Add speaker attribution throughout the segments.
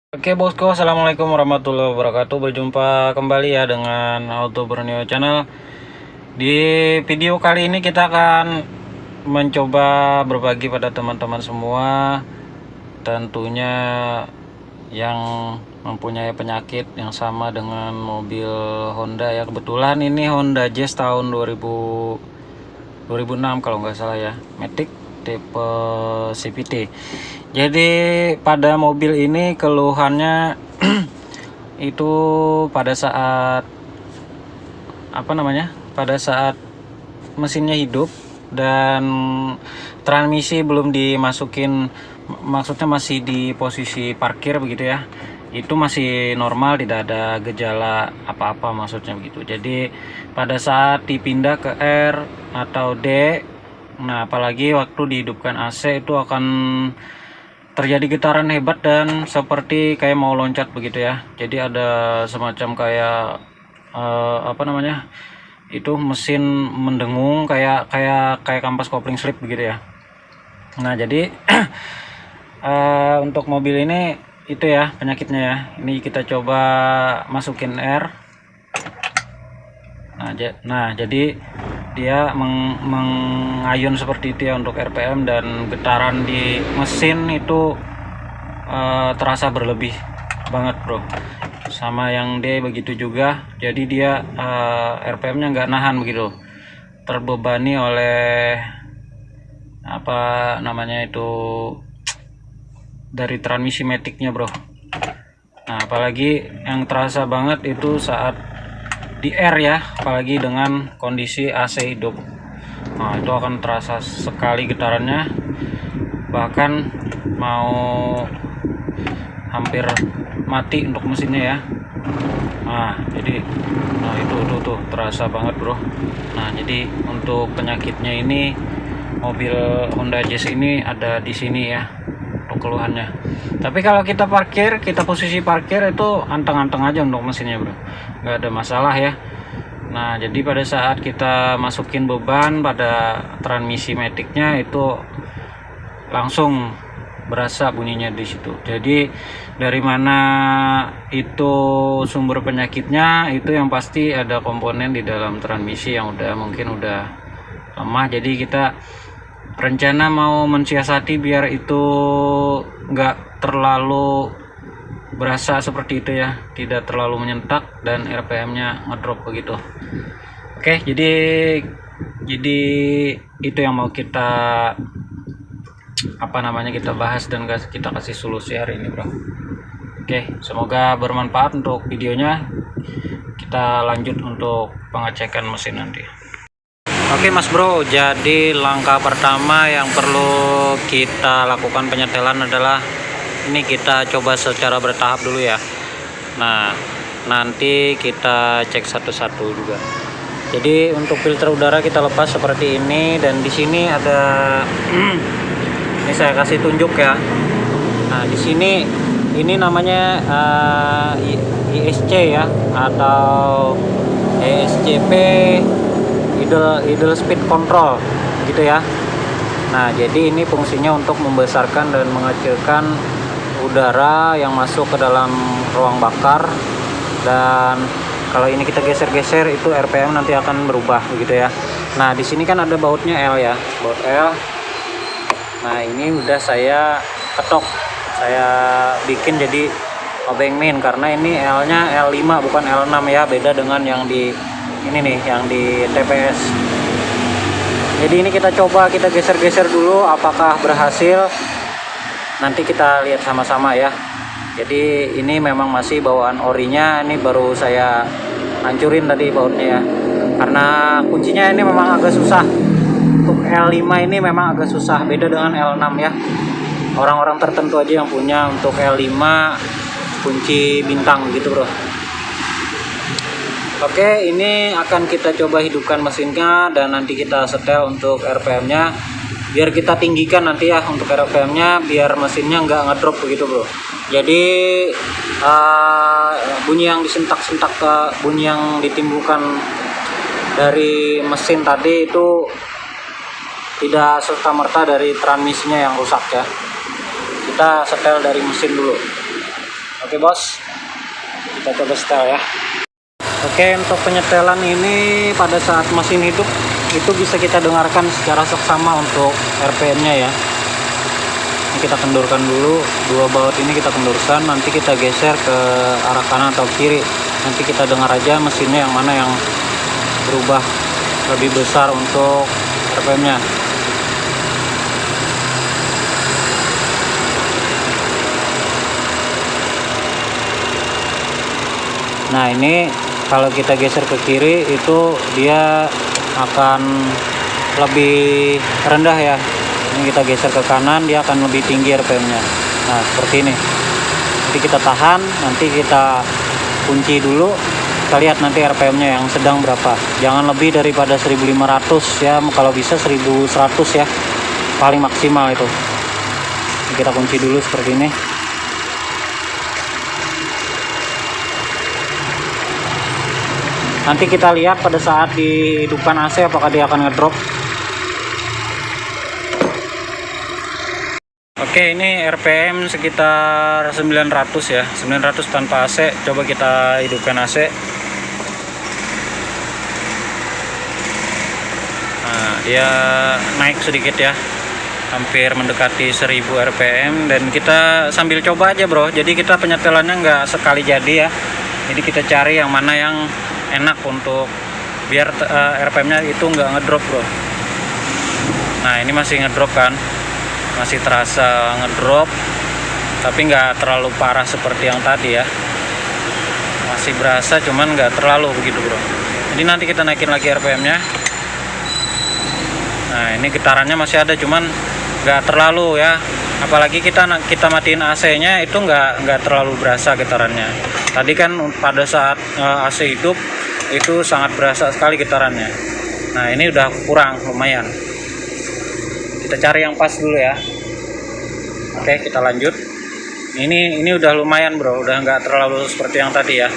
Speaker 1: Oke bosku, assalamualaikum warahmatullahi wabarakatuh. Berjumpa kembali ya dengan Auto Borneo Channel. Di video kali ini kita akan mencoba berbagi pada teman-teman semua, tentunya yang mempunyai penyakit yang sama dengan mobil Honda ya. Kebetulan ini Honda Jazz tahun 2006 kalau nggak salah ya, Matic tipe CVT. Jadi pada mobil ini keluhannya itu pada saat pada saat mesinnya hidup dan transmisi belum dimasukin, maksudnya masih di posisi parkir begitu ya, itu masih normal, tidak ada gejala apa-apa maksudnya begitu. Jadi pada saat dipindah ke R atau D, nah apalagi waktu dihidupkan AC itu akan terjadi getaran hebat dan seperti kayak mau loncat begitu ya. Jadi ada semacam kayak itu mesin mendengung kayak kampas kopling slip begitu ya. Nah jadi untuk mobil ini itu ya penyakitnya ya. Ini kita coba masukin R. Nah jadi dia mengayun seperti itu ya untuk RPM, dan getaran di mesin itu terasa berlebih banget bro. Sama yang D begitu juga, jadi dia RPM-nya nggak nahan begitu, terbebani oleh itu dari transmisi maticnya bro. Nah apalagi yang terasa banget itu saat di R ya, apalagi dengan kondisi AC hidup. Nah itu akan terasa sekali getarannya, bahkan mau hampir mati untuk mesinnya ya. Nah jadi itu terasa banget bro. Nah jadi untuk penyakitnya ini, mobil Honda Jazz ini ada di sini ya untuk keluhannya. Tapi kalau kita parkir, kita posisi parkir itu anteng-anteng aja untuk mesinnya bro, nggak ada masalah ya. Nah jadi pada saat kita masukin beban pada transmisi maticnya itu langsung berasa bunyinya di situ. Jadi dari mana itu sumber penyakitnya, itu yang pasti ada komponen di dalam transmisi yang mungkin udah lemah. Jadi kita rencana mau mensiasati biar itu nggak terlalu berasa seperti itu ya, tidak terlalu menyentak dan RPM-nya ngedrop begitu. Oke, jadi itu yang mau kita kita bahas dan kita kasih solusi hari ini bro. Oke, semoga bermanfaat untuk videonya. Kita lanjut untuk pengecekan mesin nanti. Oke mas bro, jadi langkah pertama yang perlu kita lakukan penyetelan adalah ini, kita coba secara bertahap dulu ya. Nah nanti kita cek satu-satu juga. Jadi untuk filter udara kita lepas seperti ini, dan di sini ada ini saya kasih tunjuk ya. Nah di sini ini namanya ISC ya, atau ESCP, idle speed control gitu ya. Nah jadi ini fungsinya untuk membesarkan dan mengecilkan udara yang masuk ke dalam ruang bakar, dan kalau ini kita geser-geser itu RPM nanti akan berubah begitu ya. Nah di sini kan ada bautnya L ya, baut L. Nah ini udah saya ketok, saya bikin jadi obeng min, karena ini L nya L5 bukan L6 ya, beda dengan yang di ini nih, yang di TPS. Jadi ini kita coba, kita geser-geser dulu apakah berhasil, nanti kita lihat sama-sama ya. Jadi ini memang masih bawaan orinya, ini baru saya hancurin tadi bautnya ya, karena kuncinya ini memang agak susah. Untuk L5 ini memang agak susah, beda dengan L6 ya. Orang-orang tertentu aja yang punya untuk L5 kunci bintang gitu bro. Oke, ini akan kita coba hidupkan mesinnya dan nanti kita setel untuk RPM-nya. Biar kita tinggikan nanti ya untuk RPM-nya, biar mesinnya nggak ngedrop begitu bro. Jadi bunyi yang disentak-sentak, bunyi yang ditimbulkan dari mesin tadi itu tidak serta-merta dari transmisinya yang rusak ya. Kita setel dari mesin dulu. Oke bos, kita coba setel ya. Oke, untuk penyetelan ini pada saat mesin hidup itu bisa kita dengarkan secara seksama untuk RPM-nya ya. Ini kita kendurkan dulu, dua baut ini kita kendurkan, nanti kita geser ke arah kanan atau kiri. Nanti kita dengar aja mesinnya yang mana yang berubah lebih besar untuk RPM-nya. Nah ini kalau kita geser ke kiri itu dia akan lebih rendah ya. Ini kita geser ke kanan dia akan lebih tinggi RPM-nya. Nah seperti ini. Jadi kita tahan, nanti kita kunci dulu. Kita lihat nanti RPM-nya yang sedang berapa. Jangan lebih daripada 1500 ya. Kalau bisa 1100 ya. Paling maksimal itu. Ini kita kunci dulu seperti ini. Nanti kita lihat pada saat dihidupkan AC apakah dia akan ngedrop. Oke, ini RPM sekitar 900 ya, 900 tanpa AC. Coba kita hidupkan AC. Nah, dia naik sedikit ya, hampir mendekati 1000 RPM. Dan kita sambil coba aja bro, jadi kita penyetelannya nggak sekali jadi ya. Jadi kita cari yang mana yang enak untuk biar RPM-nya itu nggak ngedrop bro. Nah ini masih ngedrop kan, masih terasa ngedrop, tapi nggak terlalu parah seperti yang tadi ya. Masih berasa, cuman nggak terlalu begitu bro. Jadi nanti kita naikin lagi RPM-nya. Nah ini getarannya masih ada, cuman nggak terlalu ya. Apalagi kita matiin AC-nya itu nggak terlalu berasa getarannya. Tadi kan pada saat AC hidup itu sangat berasa sekali getarannya. Nah ini udah kurang lumayan. Kita cari yang pas dulu ya. Oke kita lanjut. Ini udah lumayan bro, udah nggak terlalu seperti yang tadi ya.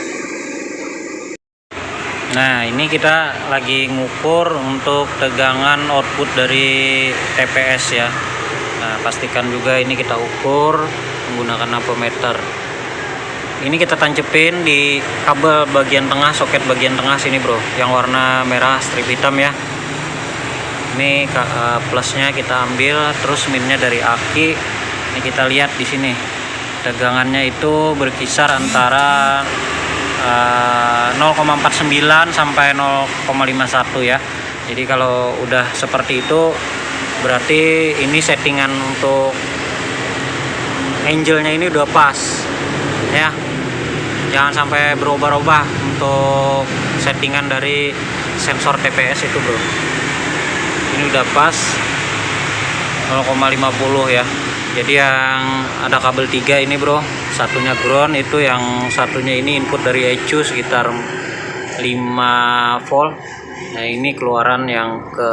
Speaker 1: Nah ini kita lagi ngukur untuk tegangan output dari TPS ya. Nah pastikan juga ini kita ukur menggunakan ampermeter. Ini kita tancepin di kabel bagian tengah, soket bagian tengah sini bro, yang warna merah strip hitam ya. Ini plusnya kita ambil, terus minnya dari aki. Ini kita lihat di sini tegangannya itu berkisar antara 0,49 sampai 0,51 ya. Jadi kalau udah seperti itu berarti ini settingan untuk angelnya ini udah pas ya. Jangan sampai berubah-ubah untuk settingan dari sensor TPS itu bro. Ini udah pas 0,50 ya. Jadi yang ada kabel 3 ini bro, satunya ground, itu yang satunya ini input dari ECU sekitar 5 volt. Nah ini keluaran yang ke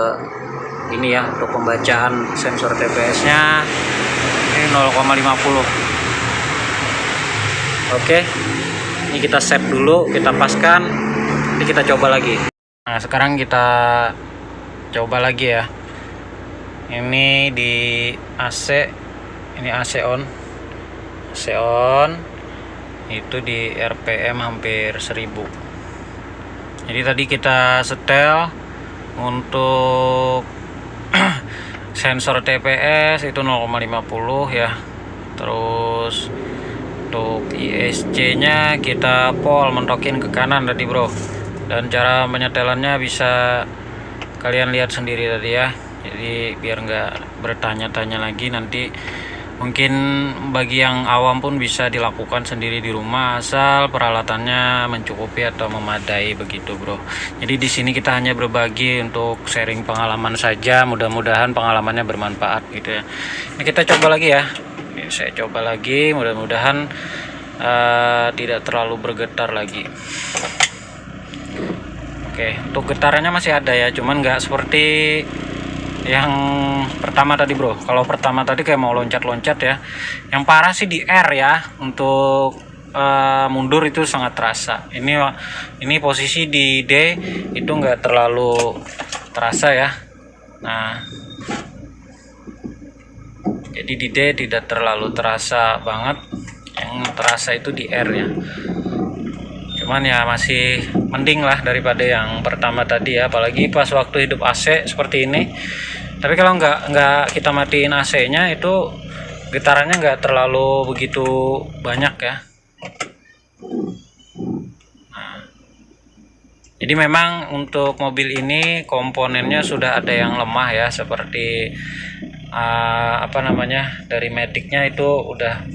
Speaker 1: ini ya, untuk pembacaan sensor TPS nya ini 0,50. Oke, ini kita set dulu, kita paskan, ini kita coba lagi. Nah sekarang kita coba lagi ya. Ini di AC, ini AC on, itu di RPM hampir 1000. Jadi tadi kita setel untuk sensor TPS itu 0,50 ya. Terus untuk ISC nya kita pol mentokin ke kanan tadi bro. Dan cara menyetelannya bisa kalian lihat sendiri tadi ya. Jadi biar nggak bertanya-tanya lagi, nanti mungkin bagi yang awam pun bisa dilakukan sendiri di rumah asal peralatannya mencukupi atau memadai begitu bro. Jadi di sini kita hanya berbagi untuk sharing pengalaman saja, mudah-mudahan pengalamannya bermanfaat gitu ya. Ini kita coba lagi ya. Ini saya coba lagi, mudah-mudahan tidak terlalu bergetar lagi. Oke, untuk getarannya masih ada ya, cuman nggak seperti yang pertama tadi bro. Kalau pertama tadi kayak mau loncat-loncat ya. Yang parah sih di R ya. Untuk mundur itu sangat terasa. Ini posisi di D itu nggak terlalu terasa ya. Nah jadi di D tidak terlalu terasa banget. yang terasa itu di R ya. Cuman ya masih mending lah daripada yang pertama tadi ya, apalagi pas waktu hidup AC seperti ini. Tapi kalau nggak kita matiin AC-nya itu getarannya nggak terlalu begitu banyak ya. Nah, jadi memang untuk mobil ini komponennya sudah ada yang lemah ya, seperti dari Matic-nya itu udah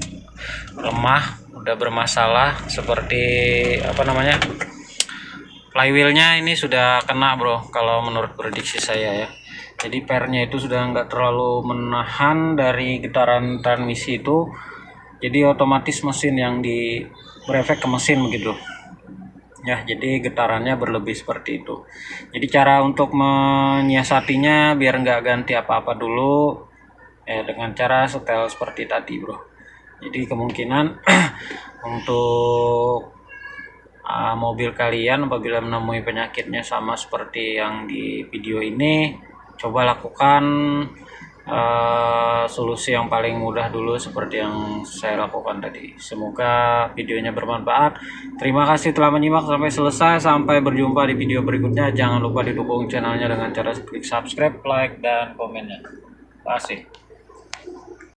Speaker 1: lemah, udah bermasalah, seperti flywheelnya ini sudah kena bro, kalau menurut prediksi saya ya. Jadi pernya itu sudah nggak terlalu menahan dari getaran transmisi itu, jadi otomatis mesin yang berefek ke mesin begitu ya, jadi getarannya berlebih seperti itu. Jadi cara untuk menyiasatinya biar nggak ganti apa-apa dulu dengan cara setel seperti tadi bro. Jadi kemungkinan untuk mobil kalian apabila menemui penyakitnya sama seperti yang di video ini, coba lakukan solusi yang paling mudah dulu seperti yang saya lakukan tadi. Semoga videonya bermanfaat. Terima kasih telah menyimak sampai selesai. Sampai berjumpa di video berikutnya. Jangan lupa didukung channelnya dengan cara klik subscribe, like, dan komennya. Terima kasih.